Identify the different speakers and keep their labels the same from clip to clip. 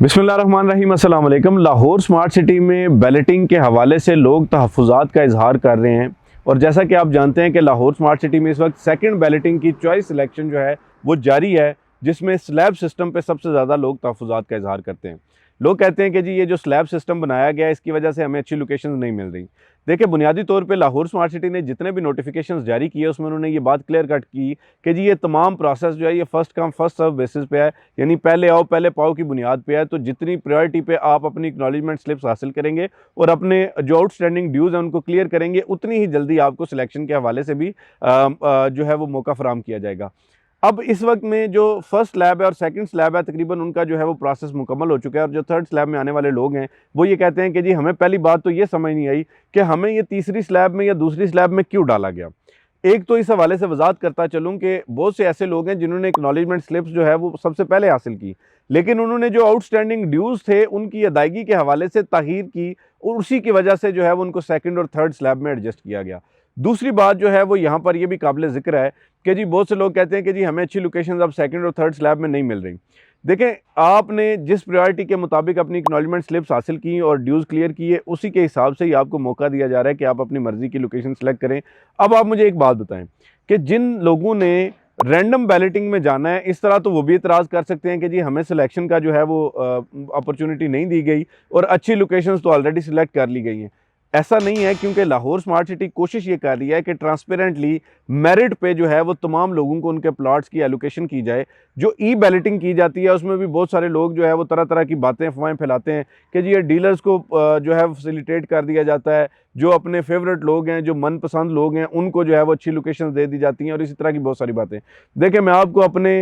Speaker 1: बिस्मिल्लाहिर्रहमानिर्रहीम, अस्सलाम वालेकुम। लाहौर स्मार्ट सिटी में बैलेटिंग के हवाले से लोग तहफ़्फ़ुज़ात का इजहार कर रहे हैं और जैसा कि आप जानते हैं कि लाहौर स्मार्ट सिटी में इस वक्त सेकंड बैलेटिंग की चॉइस सिलेक्शन जो है वो जारी है, जिसमें स्लैब सिस्टम पे सबसे ज़्यादा लोग तहफ़्फ़ुज़ात का इजहार करते हैं। लोग कहते हैं कि जी ये जो स्लैब सिस्टम बनाया गया है इसकी वजह से हमें अच्छी लोकेशन नहीं मिल रही। देखिए, बुनियादी तौर पे लाहौर स्मार्ट सिटी ने जितने भी नोटिफिकेशंस जारी किए उसमें उन्होंने ये बात क्लियर कट की कि जी ये तमाम प्रोसेस जो है ये first come first serve basis पे है, यानी पहले आओ पहले पाओ की बुनियाद पे है। तो जितनी प्रायोरिटी पे आप अपनी एक्नॉलेजमेंट स्लिप्स हासिल करेंगे और अपने जो आउटस्टैंडिंग ड्यूज़ हैं उनको क्लियर करेंगे, उतनी ही जल्दी आपको सिलेक्शन के हवाले से भी जो है वो मौका फराहम किया जाएगा। अब इस वक्त में जो फर्स्ट स्लैब है और सेकंड स्लैब है, तकरीबन उनका जो है वो प्रोसेस मुकम्मल हो चुका है और जो थर्ड स्लैब में आने वाले लोग हैं वो ये कहते हैं कि जी हमें पहली बात तो ये समझ नहीं आई कि हमें ये तीसरी स्लैब में या दूसरी स्लैब में क्यों डाला गया। एक तो इस हवाले से वजाहत करता चलूँ कि बहुत से ऐसे लोग हैं जिन्होंने एक्नॉलेजमेंट स्लिप्स जो है वो सबसे पहले हासिल की, लेकिन उन्होंने जो आउटस्टैंडिंग ड्यूज़ थे उनकी अदायगी के हवाले से ताख़ीर की और उसी की वजह से जो है वो उनको सेकंड और थर्ड स्लैब में एडजस्ट किया गया। दूसरी बात जो है वो यहाँ पर ये भी काबिल ज़िक्र है कि जी बहुत से लोग कहते हैं कि जी हमें अच्छी लोकेशन अब सेकंड और थर्ड स्लैब में नहीं मिल रही। देखें, आपने जिस प्रायोरिटी के मुताबिक अपनी एक्नॉलेजमेंट स्लिप्स हासिल की और ड्यूज़ क्लियर किए, उसी के हिसाब से ही आपको मौका दिया जा रहा है कि आप अपनी मर्ज़ी की लोकेशन सेलेक्ट करें। अब आप मुझे एक बात बताएं कि जिन लोगों ने रैंडम बैलेटिंग में जाना है, इस तरह तो वो भी इतराज़ कर सकते हैं कि जी हमें सिलेक्शन का जो है वो अपॉर्चुनिटी नहीं दी गई और अच्छी लोकेशंस तो ऑलरेडी सिलेक्ट कर ली गई हैं। ऐसा नहीं है, क्योंकि लाहौर स्मार्ट सिटी कोशिश ये कर रही है कि ट्रांसपेरेंटली मेरिट पे जो है वो तमाम लोगों को उनके प्लॉट्स की एलोकेशन की जाए। जो ई बैलेटिंग की जाती है उसमें भी बहुत सारे लोग जो है वो तरह तरह की बातें अफवाहें फैलाते हैं कि जी ये डीलर्स को जो है फैसिलिटेट कर दिया जाता है, जो अपने फेवरेट लोग हैं, जो मनपसंद लोग हैं, उनको जो है वो अच्छी लोकेशन दे दी जाती हैं और इसी तरह की बहुत सारी बातें। देखिए, मैं आपको अपने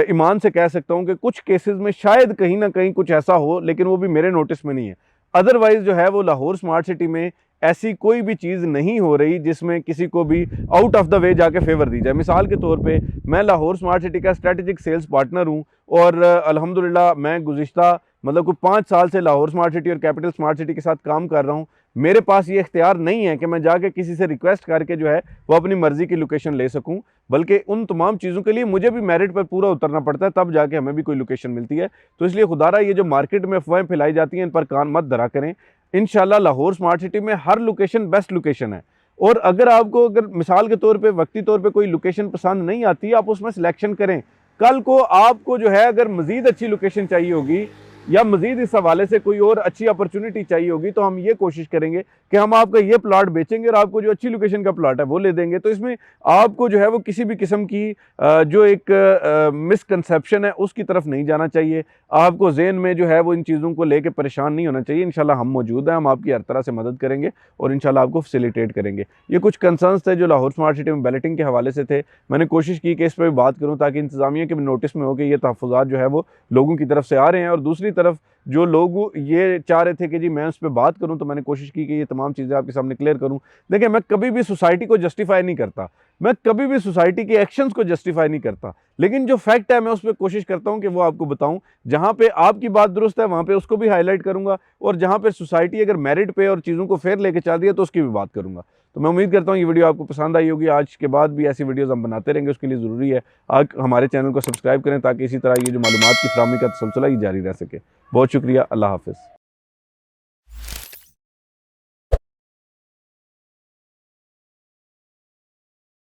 Speaker 1: ईमान से कह सकता हूँ कि कुछ केसेस में शायद कहीं ना कहीं कुछ ऐसा हो, लेकिन वो भी मेरे नोटिस में नहीं है। अदरवाइज जो है वो लाहौर स्मार्ट सिटी में ऐसी कोई भी चीज़ नहीं हो रही जिसमें किसी को भी आउट ऑफ द वे जाके फेवर दी जाए। मिसाल के तौर पे मैं लाहौर स्मार्ट सिटी का स्ट्रेटेजिक सेल्स पार्टनर हूं और अल्हम्दुलिल्लाह मैं गुज़िश्ता मतलब कोई 5 साल से लाहौर स्मार्ट सिटी और कैपिटल स्मार्ट सिटी के साथ काम कर रहा हूं। मेरे पास ये इख्तियार नहीं है कि मैं जाके किसी से रिक्वेस्ट करके जो है वो अपनी मर्ज़ी की लोकेशन ले सकूं, बल्कि उन तमाम चीज़ों के लिए मुझे भी मेरिट पर पूरा उतरना पड़ता है, तब जाके हमें भी कोई लोकेशन मिलती है। तो इसलिए खुदारा ये जो मार्केट में अफवाहें फैलाई जाती हैं इन पर कान मत धरा करें। इंशाल्लाह लाहौर स्मार्ट सिटी में हर लोकेशन बेस्ट लोकेशन है और अगर मिसाल के तौर पे वक्ती तौर पे कोई लोकेशन पसंद नहीं आती, आप उसमें सिलेक्शन करें। कल को आपको जो है अगर मज़ीद अच्छी लोकेशन चाहिए होगी या मज़ीद इस हवाले से कोई और अच्छी अपॉर्चुनिटी चाहिए होगी, तो हम ये कोशिश करेंगे कि हम आपका ये प्लॉट बेचेंगे और आपको जो अच्छी लोकेशन का प्लॉट है वो ले देंगे। तो इसमें आपको जो है वो किसी भी किस्म की जो एक मिसकंसेप्शन है उसकी तरफ नहीं जाना चाहिए। आपको ज़हन में जो है वो इन चीज़ों को लेके परेशान नहीं होना चाहिए। इंशाल्लाह हम मौजूद हैं, हम आपकी हर तरह से मदद करेंगे और इंशाल्लाह आपको फैसिलिटेट करेंगे। ये कुछ कंसर्न्स थे जो लाहौर स्मार्ट सिटी में बैलेटिंग के हवाले से थे। मैंने कोशिश की कि इस पर भी बात करूँ ताकि इंतज़ामिया के भी नोटिस में हो कि ये तहफ़्फ़ुज़ात जो है वो लोगों की तरफ से आ रहे हैं और दूसरी तरफ जो लोग ये चाह रहे थे कि जी मैं उस पर बात करूं, तो मैंने कोशिश की कि ये तमाम चीज़ें आपके सामने क्लियर करूं। देखिए, मैं कभी भी सोसाइटी को जस्टिफाई नहीं करता, मैं कभी भी सोसाइटी के एक्शंस को जस्टिफाई नहीं करता, लेकिन जो फैक्ट है मैं उस पर कोशिश करता हूं कि वो आपको बताऊं। जहां पे आपकी बात दुरुस्त है वहां पे उसको भी हाईलाइट करूंगा और जहां पे सोसाइटी अगर मेरिट पे और चीज़ों को फेयर लेके चल रही है तो उसकी भी बात करूंगा। तो मैं उम्मीद करता हूँ ये वीडियो आपको पसंद आई होगी। आज के बाद भी ऐसी वीडियोज़ हम बनाते रहेंगे, उसके लिए ज़रूरी है आप हमारे चैनल को सब्सक्राइब करें ताकि इसी तरह ये जो मालूमात की फराहमी का सिलसिला ही जारी रह सके। बहुत शुक्रिया। अल्लाह हाफ़िज़।